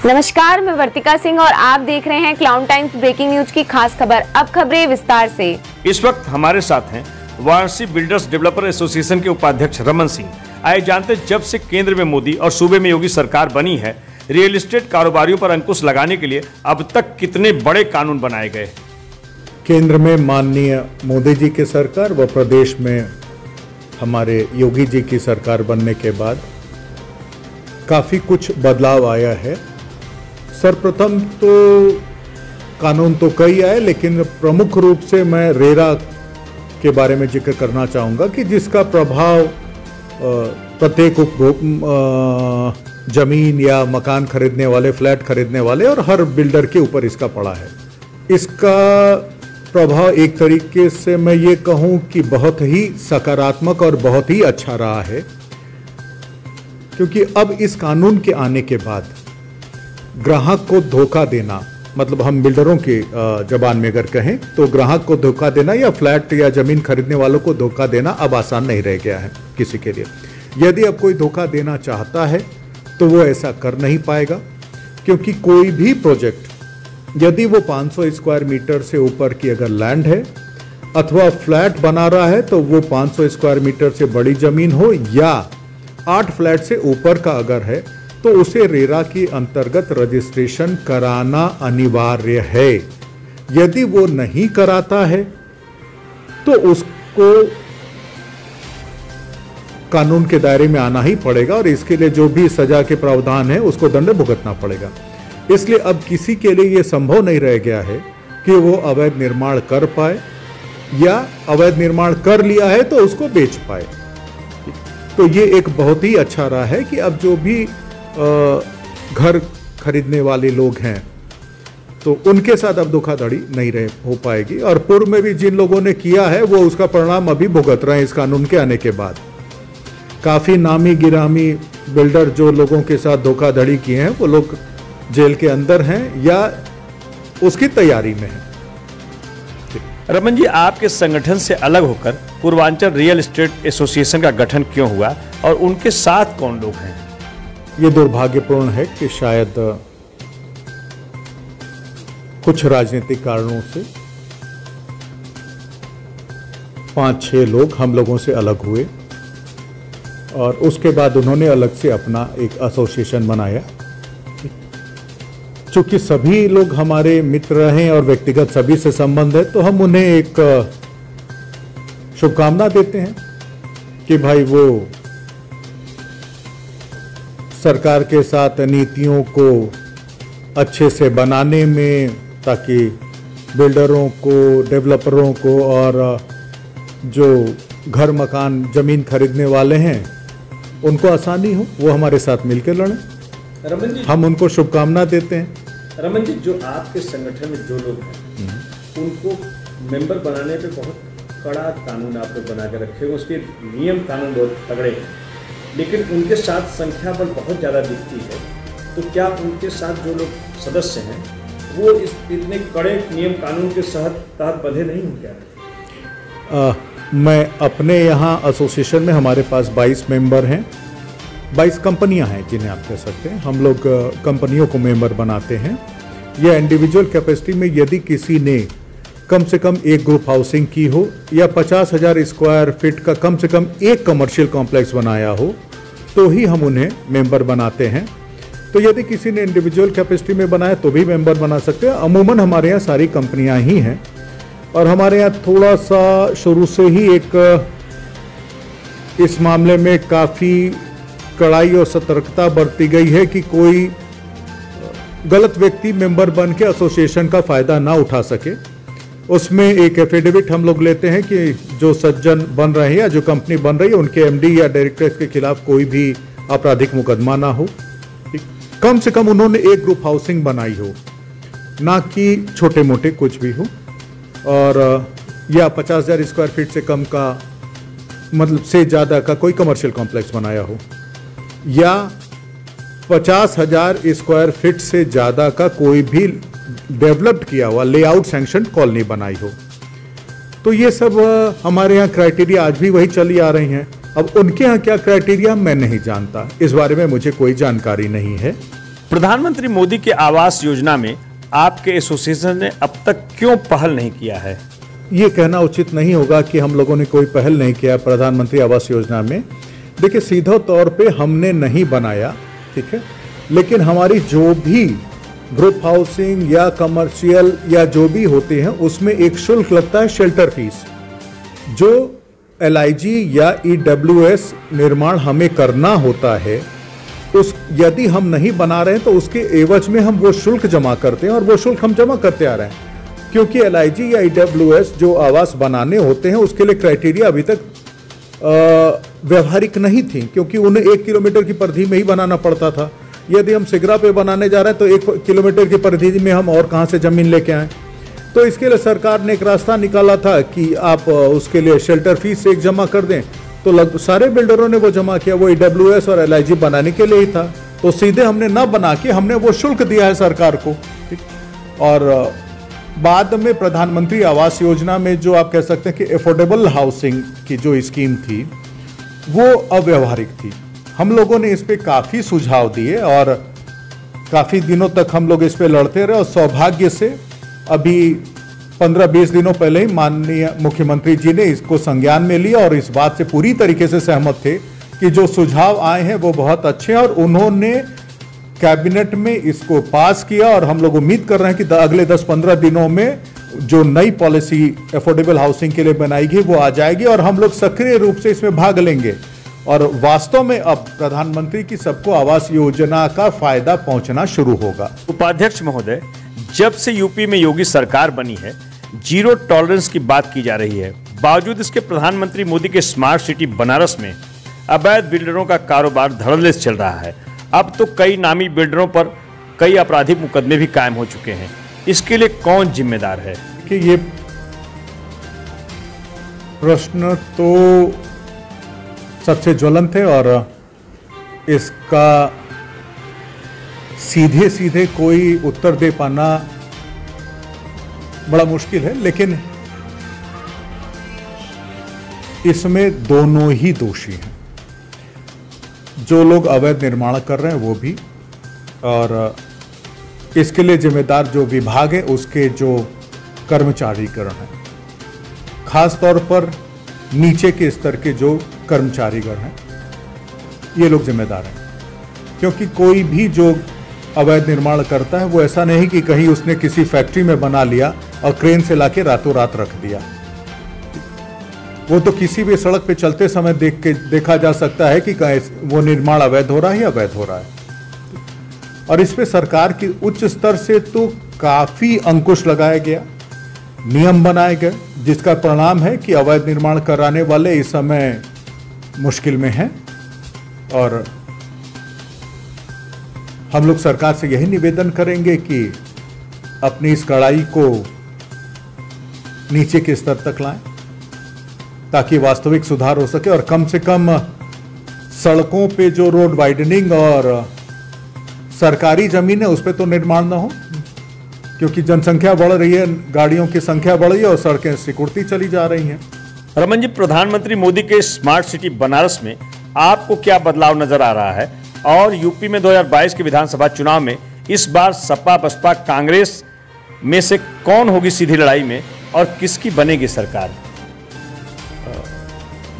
नमस्कार, मैं वर्तिका सिंह और आप देख रहे हैं क्लाउन टाइम्स ब्रेकिंग न्यूज की खास खबर। अब खबरें विस्तार से। इस वक्त हमारे साथ हैं वाराणसी बिल्डर्स डेवलपर एसोसिएशन के उपाध्यक्ष रमन सिंह। आए जानते जब से केंद्र में मोदी और सूबे में योगी सरकार बनी है, रियल एस्टेट कारोबारियों पर अंकुश लगाने के लिए अब तक कितने बड़े कानून बनाए गए। केंद्र में माननीय मोदी जी की सरकार व प्रदेश में हमारे योगी जी की सरकार बनने के बाद काफ़ी कुछ बदलाव आया है। सर्वप्रथम तो कानून तो कई आए, लेकिन प्रमुख रूप से मैं रेरा के बारे में जिक्र करना चाहूँगा कि जिसका प्रभाव प्रत्येक जमीन या मकान खरीदने वाले, फ्लैट खरीदने वाले और हर बिल्डर के ऊपर इसका पड़ा है। इसका प्रभाव एक तरीके से मैं ये कहूँ कि बहुत ही सकारात्मक और बहुत ही अच्छा रहा है, क्योंकि अब इस कानून के आने के बाद ग्राहक को धोखा देना, मतलब हम बिल्डरों की जबान में अगर कहें तो ग्राहक को धोखा देना या फ्लैट या जमीन खरीदने वालों को धोखा देना अब आसान नहीं रह गया है किसी के लिए। यदि अब कोई धोखा देना चाहता है तो वो ऐसा कर नहीं पाएगा, क्योंकि कोई भी प्रोजेक्ट यदि वो 500 स्क्वायर मीटर से ऊपर की अगर लैंड है अथवा फ्लैट बना रहा है तो वो 500 स्क्वायर मीटर से बड़ी जमीन हो या 8 फ्लैट से ऊपर का अगर है तो उसे रेरा के अंतर्गत रजिस्ट्रेशन कराना अनिवार्य है। यदि वो नहीं कराता है तो उसको कानून के दायरे में आना ही पड़ेगा और इसके लिए जो भी सजा के प्रावधान है उसको दंड भुगतना पड़ेगा। इसलिए अब किसी के लिए ये संभव नहीं रह गया है कि वो अवैध निर्माण कर पाए या अवैध निर्माण कर लिया है तो उसको बेच पाए। तो ये एक बहुत ही अच्छा रहा है कि अब जो भी घर खरीदने वाले लोग हैं तो उनके साथ अब धोखाधड़ी नहीं हो पाएगी, और पूर्व में भी जिन लोगों ने किया है वो उसका परिणाम अभी भुगत रहे हैं। इस कानून के आने के बाद काफ़ी नामी गिरामी बिल्डर जो लोगों के साथ धोखाधड़ी किए हैं वो लोग जेल के अंदर हैं या उसकी तैयारी में हैं। रमन जी, आपके संगठन से अलग होकर पूर्वांचल रियल एस्टेट एसोसिएशन का गठन क्यों हुआ और उनके साथ कौन लोग हैं? ये दुर्भाग्यपूर्ण है कि शायद कुछ राजनीतिक कारणों से 5-6 लोग हम लोगों से अलग हुए और उसके बाद उन्होंने अलग से अपना एक एसोसिएशन बनाया। चूंकि सभी लोग हमारे मित्र रहे और व्यक्तिगत सभी से संबंध है तो हम उन्हें एक शुभकामना देते हैं कि भाई वो सरकार के साथ नीतियों को अच्छे से बनाने में, ताकि बिल्डरों को, डेवलपरों को और जो घर मकान ज़मीन खरीदने वाले हैं उनको आसानी हो, वो हमारे साथ मिलकर लड़ें। रमन जी, हम उनको शुभकामना देते हैं। रमन जी, जो आपके संगठन में जो लोग हैं उनको मेंबर बनाने पे बहुत कड़ा कानून आप लोग बना के रखे हो, उसके नियम कानून बहुत तगड़े हैं, लेकिन उनके साथ संख्या बल बहुत ज़्यादा दिखती है। तो क्या उनके साथ जो लोग सदस्य हैं वो इस इतने कड़े नियम कानून के तहत बंधे नहीं हो क्या? मैं अपने यहाँ एसोसिएशन में हमारे पास 22 मेंबर हैं, 22 कंपनियां हैं जिन्हें आप कह सकते हैं। हम लोग कंपनियों को मेंबर बनाते हैं या इंडिविजुअल कैपेसिटी में यदि किसी ने कम से कम एक ग्रुप हाउसिंग की हो या 50,000 स्क्वायर फीट का कम से कम एक कमर्शियल कॉम्प्लेक्स बनाया हो तो ही हम उन्हें मेंबर बनाते हैं। तो यदि किसी ने इंडिविजुअल कैपेसिटी में बनाया तो भी मेंबर बना सकते हैं। अमूमन हमारे यहाँ सारी कंपनियां ही हैं और हमारे यहाँ थोड़ा सा शुरू से ही एक इस मामले में काफ़ी कड़ाई और सतर्कता बरती गई है कि कोई गलत व्यक्ति मेंबर बन के एसोसिएशन का फ़ायदा ना उठा सके। उसमें एक एफिडेविट हम लोग लेते हैं कि जो सज्जन बन रहे हैं या जो कंपनी बन रही है उनके एमडी या डायरेक्टर्स के खिलाफ कोई भी आपराधिक मुकदमा ना हो। कम से कम उन्होंने एक ग्रुप हाउसिंग बनाई हो, ना कि छोटे मोटे कुछ भी हो, और या 50,000 स्क्वायर फीट से कम का मतलब से ज़्यादा का कोई कमर्शियल कॉम्प्लेक्स बनाया हो या 50,000 स्क्वायर फीट से ज़्यादा का कोई भी डेवलप्ड किया हुआ लेआउट सैंक्शन कॉलोनी बनाई हो। तो ये सब हमारे यहाँ क्राइटेरिया आज भी वही चली आ रही हैं। अब उनके यहाँ क्या क्राइटेरिया मैं नहीं जानता, इस बारे में मुझे कोई जानकारी नहीं है। प्रधानमंत्री मोदी के आवास योजना में आपके एसोसिएशन ने अब तक क्यों पहल नहीं किया है? ये कहना उचित नहीं होगा कि हम लोगों ने कोई पहल नहीं किया प्रधानमंत्री आवास योजना में। देखिए, सीधा तौर पे हमने नहीं बनाया, ठीक है, लेकिन हमारी जो भी ग्रुप हाउसिंग या कमर्शियल या जो भी होते हैं उसमें एक शुल्क लगता है, शेल्टर फीस, जो LIG या EWS निर्माण हमें करना होता है। उस यदि हम नहीं बना रहे हैं तो उसके एवज में हम वो शुल्क जमा करते हैं, और वो शुल्क हम जमा करते आ रहे हैं, क्योंकि LIG या EWS जो आवास बनाने होते हैं उसके लिए क्राइटेरिया अभी तक व्यवहारिक नहीं थी, क्योंकि उन्हें 1 किलोमीटर की परिधि में ही बनाना पड़ता था। यदि हम सिगरा पे बनाने जा रहे हैं तो 1 किलोमीटर की परिधि में हम और कहाँ से जमीन लेके आए। तो इसके लिए सरकार ने एक रास्ता निकाला था कि आप उसके लिए शेल्टर फीस एक जमा कर दें, तो लगभग सारे बिल्डरों ने वो जमा किया। वो EWS और LIG बनाने के लिए ही था, तो सीधे हमने न बना के हमने वो शुल्क दिया है सरकार को, ठीक। और बाद में प्रधानमंत्री आवास योजना में जो आप कह सकते हैं कि अफोर्डेबल हाउसिंग की जो स्कीम थी वो अव्यवहारिक थी। हम लोगों ने इस पे काफ़ी सुझाव दिए और काफ़ी दिनों तक हम लोग इस पे लड़ते रहे, और सौभाग्य से अभी 15-20 दिनों पहले ही माननीय मुख्यमंत्री जी ने इसको संज्ञान में लिया और इस बात से पूरी तरीके से सहमत थे कि जो सुझाव आए हैं वो बहुत अच्छे हैं, और उन्होंने कैबिनेट में इसको पास किया। और हम लोग उम्मीद कर रहे हैं कि अगले 10-15 दिनों में जो नई पॉलिसी अफोर्डेबल हाउसिंग के लिए बनाएगी वो आ जाएगी, और हम लोग सक्रिय रूप से इसमें भाग लेंगे। और वास्तव में अब प्रधानमंत्री की सबको आवास योजना का फायदा पहुंचना शुरू होगा। उपाध्यक्ष महोदय, जब से यूपी में योगी सरकार बनी है, जीरो टॉलरेंस की बात की जा रही है। बावजूद इसके प्रधानमंत्री मोदी के स्मार्ट सिटी बनारस में अवैध बिल्डरों का कारोबार धड़ल्ले से चल रहा है। अब तो कई नामी बिल्डरों पर कई आपराधिक मुकदमे भी कायम हो चुके हैं। इसके लिए कौन जिम्मेदार है? कि ये प्रश्न तो सबसे ज्वलंत है, और इसका सीधे सीधे कोई उत्तर दे पाना बड़ा मुश्किल है, लेकिन इसमें दोनों ही दोषी हैं। जो लोग अवैध निर्माण कर रहे हैं वो भी, और इसके लिए जिम्मेदार जो विभाग है उसके जो कर्मचारीगण हैं, खास तौर पर नीचे के स्तर के जो कर्मचारीगण हैं, ये लोग जिम्मेदार हैं। क्योंकि कोई भी जो अवैध निर्माण करता है वो ऐसा नहीं कि कहीं उसने किसी फैक्ट्री में बना लिया और क्रेन से लाके रातों रात रख दिया। वो तो किसी भी सड़क पे चलते समय देखा जा सकता है कि वो निर्माण अवैध हो रहा है या अवैध हो रहा है। और इस पे सरकार की उच्च स्तर से तो काफी अंकुश लगाया गया, नियम बनाए गए, जिसका परिणाम है कि अवैध निर्माण कराने वाले इस समय मुश्किल में हैं। और हम लोग सरकार से यही निवेदन करेंगे कि अपनी इस कड़ाई को नीचे के स्तर तक लाएं, ताकि वास्तविक सुधार हो सके, और कम से कम सड़कों पे जो रोड वाइडनिंग और सरकारी जमीन है उस पर तो निर्माण ना हो, क्योंकि जनसंख्या बढ़ रही है, गाड़ियों की संख्या बढ़ रही है और सड़कें सिकुड़ती चली जा रही हैं। रमन जी, प्रधानमंत्री मोदी के स्मार्ट सिटी बनारस में आपको क्या बदलाव नजर आ रहा है? और यूपी में 2022 के विधानसभा चुनाव में इस बार सपा बसपा कांग्रेस में से कौन होगी सीधी लड़ाई में, और किसकी बनेगी सरकार?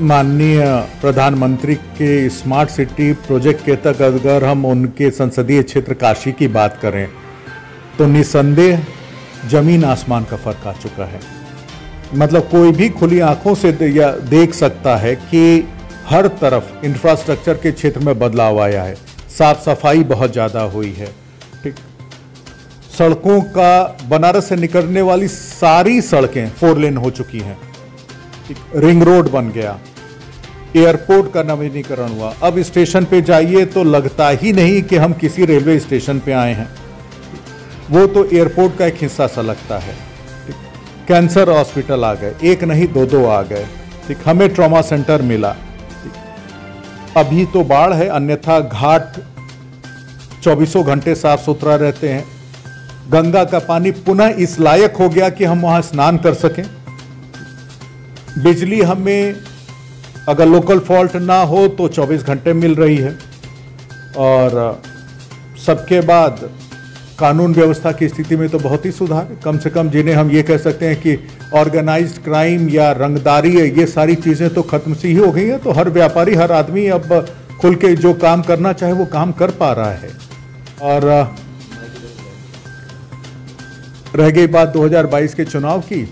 माननीय प्रधानमंत्री के स्मार्ट सिटी प्रोजेक्ट के तहत अगर हम उनके संसदीय क्षेत्र काशी की बात करें तो निसंदेह जमीन आसमान का फर्क आ चुका है। मतलब कोई भी खुली आंखों से देख सकता है कि हर तरफ इंफ्रास्ट्रक्चर के क्षेत्र में बदलाव आया है, साफ सफाई बहुत ज़्यादा हुई है, ठीक। सड़कों का बनारस से निकलने वाली सारी सड़कें 4 लेन हो चुकी हैं, रिंग रोड बन गया, एयरपोर्ट का नवीनीकरण हुआ। अब स्टेशन पे जाइए तो लगता ही नहीं कि हम किसी रेलवे स्टेशन पे आए हैं, वो तो एयरपोर्ट का एक हिस्सा सा लगता है। कैंसर हॉस्पिटल आ गए, एक नहीं 2 आ गए, ठीक। हमें ट्रॉमा सेंटर मिला। अभी तो बाढ़ है, अन्यथा घाट 24 घंटे साफ सुथरा रहते हैं। गंगा का पानी पुनः इस लायक हो गया कि हम वहां स्नान कर सकें। बिजली हमें अगर लोकल फॉल्ट ना हो तो 24 घंटे मिल रही है, और सबके बाद कानून व्यवस्था की स्थिति में तो बहुत ही सुधार है। कम से कम जिन्हें हम ये कह सकते हैं कि ऑर्गेनाइज्ड क्राइम या रंगदारी है, ये सारी चीज़ें तो खत्म सी ही हो गई हैं। तो हर व्यापारी, हर आदमी अब खुल के जो काम करना चाहे वो काम कर पा रहा है। और रह गई बात 2022 के चुनाव की,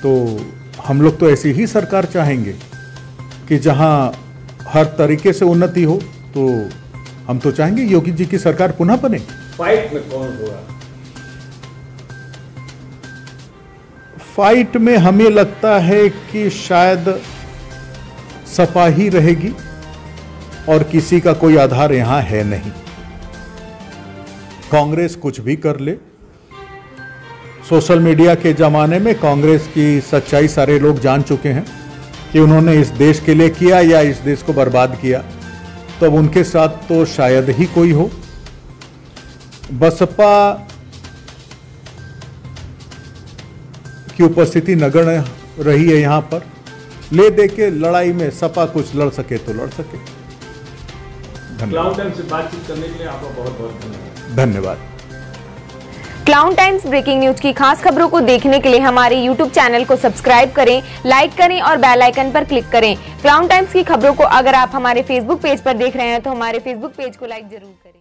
तो हम लोग तो ऐसी ही सरकार चाहेंगे कि जहां हर तरीके से उन्नति हो। तो हम तो चाहेंगे योगी जी की सरकार पुनः बने। फाइट में कौन होगा? फाइट में हमें लगता है कि शायद सपा ही रहेगी और किसी का कोई आधार यहां है नहीं। कांग्रेस कुछ भी कर ले, सोशल मीडिया के जमाने में कांग्रेस की सच्चाई सारे लोग जान चुके हैं कि उन्होंने इस देश के लिए किया या इस देश को बर्बाद किया। तो उनके साथ तो शायद ही कोई हो। बसपा की उपस्थिति नगण्य रही है यहां पर। ले दे के लड़ाई में सपा कुछ लड़ सके तो लड़ सके। क्लाउन टाइम्स से बातचीत करने के लिए आपका बहुत बहुत धन्यवाद। धन्यवाद। क्लाउन टाइम्स ब्रेकिंग न्यूज की खास खबरों को देखने के लिए हमारे YouTube चैनल को सब्सक्राइब करें, लाइक करें और बेल आइकन पर क्लिक करें। क्लाउन टाइम्स की खबरों को अगर आप हमारे Facebook पेज पर देख रहे हैं तो हमारे Facebook पेज को लाइक जरूर करें।